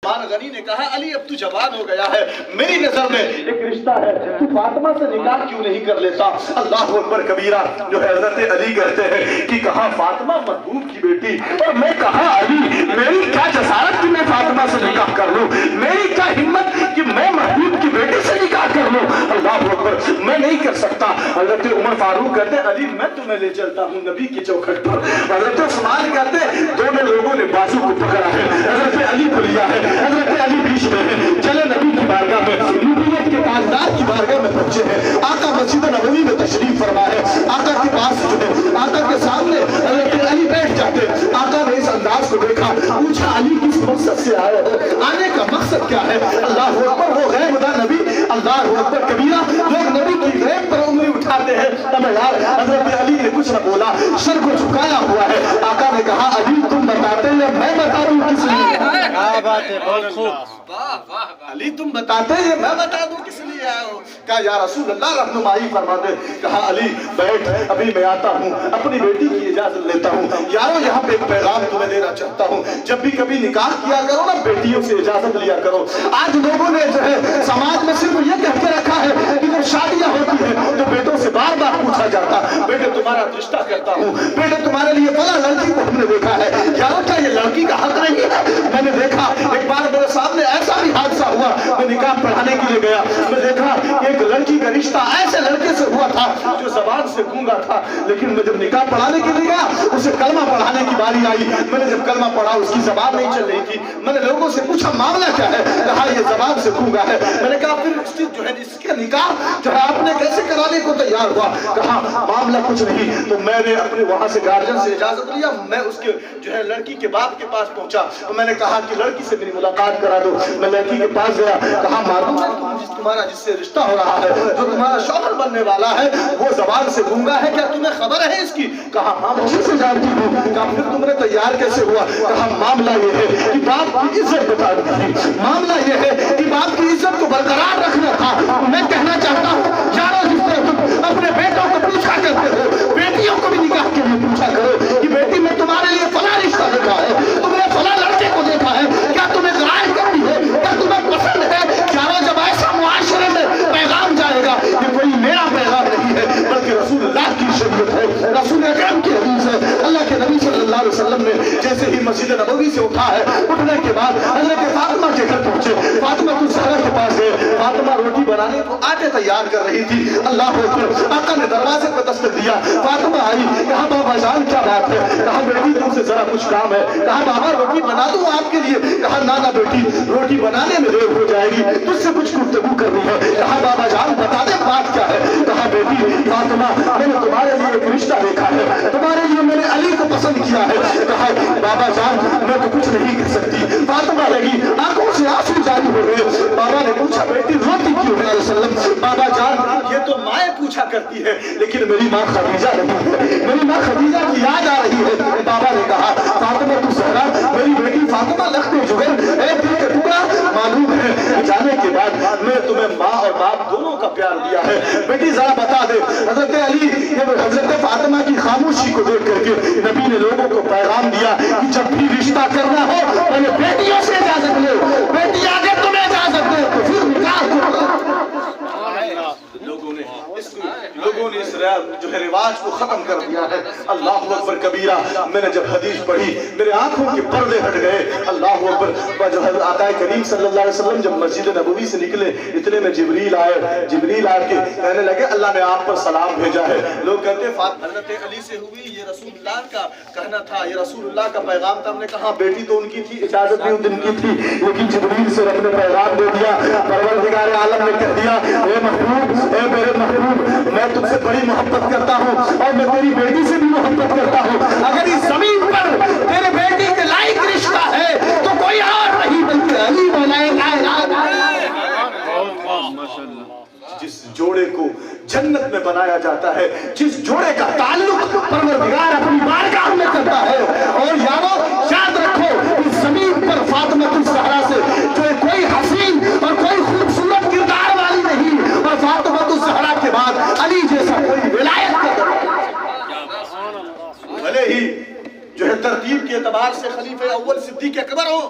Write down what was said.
عثمان غنی نے کہا علی اب تو جوان ہو گیا ہے، میری نظر میں ایک رشتہ ہے، تو فاطمہ سے نکاح کیوں نہیں کر لیتا؟ اللہ اکبر کبیرہ جو حضرت علی کہتے ہیں کہ کہا فاطمہ محبوب کی بیٹی، اور میں کہا علی میری کیا جسارت کہ میں فاطمہ سے نکاح کر لوں، میری کیا ہمت کہ میں محبوب کی بیٹی سے نکاح کر لوں؟ اللہ اکبر، میں نہیں کر سکتا۔ حضرت عمر فاروق کہتے ہیں علی میں تمہیں لے چلتا ہوں نبی کی چوکھٹ پر۔ حضرت عثمان کہتے ہیں دونوں لوگوں نے بازو کو پکڑا ہے، حضرت علی کو لیا ہے، حضرت علی بیچ میں ہے، چلے نبی کی بارگاہ میں، نبوت کے تاجدار کی بارگاہ میں پہنچے ہیں، آقا مسجد نبوی میں تشریف فرما ہے، آقا کے پاس جو ہے آقا کے سامنے حضرت علی بیٹھ جاتے، آقا نے اس انداز کو دیکھا، پوچھا علی کس مقصد سے آئے ہو، آنے کا مقصد کیا ہے؟ اللہ اکبر، وہ غیب دا نبی، اللہ اکبر کبیرہ، لوگ نبی کی غیب پر انگلی اٹھاتے ہیں، حضرت علی نے کچھ نہ بولا، سر کو جھکایا ہوا ہے، آقا نے کہا علی تم بتاتے ہیں میں بتا دوں کس لیے؟ کیا بات ہے، بہت خوب۔ علی تم بتاتے ہیں میں بتا دوں کس لیے آئے ہو؟ کہا یا رسول اللہ رہنمائی فرما دے۔ کہا علی بیٹھ، ابھی میں آتا ہوں، اپنی بیٹی کی اجازت لیتا ہوں۔ یارو یہاں پہ ایک پیغام تمہیں دینا چاہتا ہوں، جب بھی کبھی نکاح کیا کرو نا بیٹیوں سے اجازت لیا کرو۔ آج لوگوں نے جو ہے سماج میں صرف یہ کہہ کے رکھا ہے کہ جب شادیاں ہوتی ہیں تو بیٹوں سے بار بار پوچھا جاتا بیٹے تمہارا رشتہ کرتا ہوں، بیٹے تمہارے لیے فلاں لڑکی کو ہم نے دیکھا ہے۔ یارو کیا یہ لڑکی کا حق نہیں ہے؟ میں نے دیکھا ایک بار میرے سامنے ایسا بھی حادثہ ہوا، میں نکاح پڑھانے کے لیے گیا، میں دیکھا ایک لڑکی کا رشتہ ایسے لڑکے سے ہوا تھا جو زبان سے گونگا تھا، لیکن میں جب نکاح پڑھانے کے لیے گیا اسے کلمہ پڑھانے کی باری آئی، میں نے جب کلمہ پڑھا اس کی زبان نہیں چل رہی تھی، میں نے لوگوں سے پوچھا معاملہ کیا ہے؟ کہا یہ زبان سے گونگا ہے۔ میں نے کہا پھر اس کی جو ہے اس کا نکاح جو ہے آپ نے کیسے کرانے کو تیار ہوا؟ کہا معاملہ کچھ نہیں، تو میں نے اپنے وہاں سے گارجن سے اجازت لیا، میں اس کے جو ہے لڑکی کے باپ کے پاس پہنچا، تو میں نے کہا کہ لڑکی سے میری ملاقات کرا دو۔ میں لڑکی کے پاس گیا، کہا معلوم ہے تمہارا جس سے رشتہ ہو رہا ہے، جو تمہارا شوہر بننے والا ہے وہ زبان سے گونگا ہے، کیا تمہیں خبر ہے اس کی؟ کہا ہاں مجھے سے جانتی ہوں۔ کہا پھر تم نے تیار کیسے ہوا؟ کہا معاملہ یہ ہے کہ باپ کی عزت بتا دی تھی، معاملہ یہ ہے کہ باپ کی عزت کو برقرار رکھنا تھا۔ میں کہنا چاہتا ہوں یارو جس طرح تم اپنے بیٹوں کو پوچھا کرتے ہو، بیٹیوں کو بھی نکاح کے لیے پوچھا کرو کہ بیٹی میں تمہارے لیے فلاں رشتہ دیکھا ہے، تم نے فلاں لڑکے کو دیکھا ہے، کیا تمہیں غرائب کرتی ہے، کیا تمہیں پسند ہے؟ یارو جب ایسا معاشرے میں پیغام جائے گا کہ کوئی میرا پیغام نہیں ہے بلکہ رسول اللہ کی شریعت ہے، رسول اکرم کی حدیث ہے۔ اللہ کے نبی صلی اللہ علیہ وسلم نے جیسے ہی مسجد نبوی سے اٹھا ہے، اٹھنے کے بعد حضرت فاطمہ کے گھر پہنچے، فاطمہ الزہرا کے پاس گئے، فاطمہ روٹی بنانے کو آٹے تیار کر رہی تھی۔ اللہ اکبر، آقا نے دروازے پر دستک دیا، فاطمہ آئی، کہا بابا جان کیا بات ہے؟ کہا بیٹی تم سے ذرا کچھ کام ہے۔ کہا بابا روٹی بنا دوں آپ کے لیے؟ کہا نانا بیٹی روٹی بنانے میں دیر ہو جائے گی، تجھ سے کچھ گفتگو کرنی ہے۔ کہا بابا جان بتا دے بات کیا ہے؟ کہا بیٹی فاطمہ میں نے تمہارے لیے ایک رشتہ دیکھا ہے، تمہارے لیے میں نے علی کو پسند کیا ہے۔ کہا بابا جان میں تو کچھ نہیں کر سکتی۔ فاطمہ لگی، آنکھوں سے آنسو جاری ہو گئے۔ بابا نے پوچھا بیٹی روتی کیوں ہے؟ بابا جان یہ تو مائیں پوچھا کرتی ہے لیکن میری ماں خدیجہ نہیں ہے، میری ماں خدیجہ کی یاد آ رہی ہے۔ بابا نے کہا فاطمہ تو زہرا میری بیٹی فاطمہ لختے جگر اے دل کا ٹکڑا، معلوم ہے جانے کے بعد میں تمہیں ماں اور باپ دونوں کا پیار دیا ہے، بیٹی ذرا بتا دے۔ حضرت علی حضرت فاطمہ کی خاموشی کو دیکھ کر کے نبی نے لوگوں کو پیغام دیا کہ جب بھی رشتہ کرنا ہو پہلے بیٹیوں سے اجازت لو، بیٹی آگے تمہیں اجازت دے تو پھر نکاح کرو۔ لوگوں نے اس جو ہے رواج کو ختم کر دیا ہے۔ اللہ اکبر کبیرہ، میں نے جب حدیث پڑھی میرے آنکھوں کے پردے ہٹ گئے۔ اللہ اکبر، جو ہے آقا کریم صلی اللہ علیہ وسلم جب مسجد نبوی سے نکلے اتنے میں جبریل آئے، جبریل آ کے کہنے لگے اللہ نے آپ پر سلام بھیجا ہے۔ لوگ کہتے ہیں حضرت علی سے ہوئی، یہ رسول اللہ کا کہنا تھا، یہ رسول اللہ کا پیغام تھا۔ ہم نے کہا بیٹی تو ان کی تھی، اجازت بھی ان کی تھی، لیکن جبریل سے رب نے پیغام دے دیا، پروردگار عالم نے کہہ دیا اے محبوب، اے میرے محبوب میں تم سے بڑی محبت کرتا ہوں اور میں تیری بیٹی سے بھی محبت کرتا ہوں۔ اگر اس زمین پر تیرے بیٹی کے لائق رشتہ ہے تو کوئی اور نہیں بلکہ علی مولا کائنات ہے۔ جس جوڑے کو جنت میں بنایا جاتا ہے، جس جوڑے کا تعلق پروردگار اپنی بارگاہ میں کرتا ہے، اور یارو یاد رکھو اس زمین پر فاطمہ الزہرا سے جو کوئی حسین اور کوئی خوبصورت کردار والی نہیں، اور فاطمہ الزہرا کے بعد علی جیسا کوئی ولایت کا بھلے ہی جو ہے ترتیب کے اعتبار سے خلیفہ اول صدیق اکبر ہو،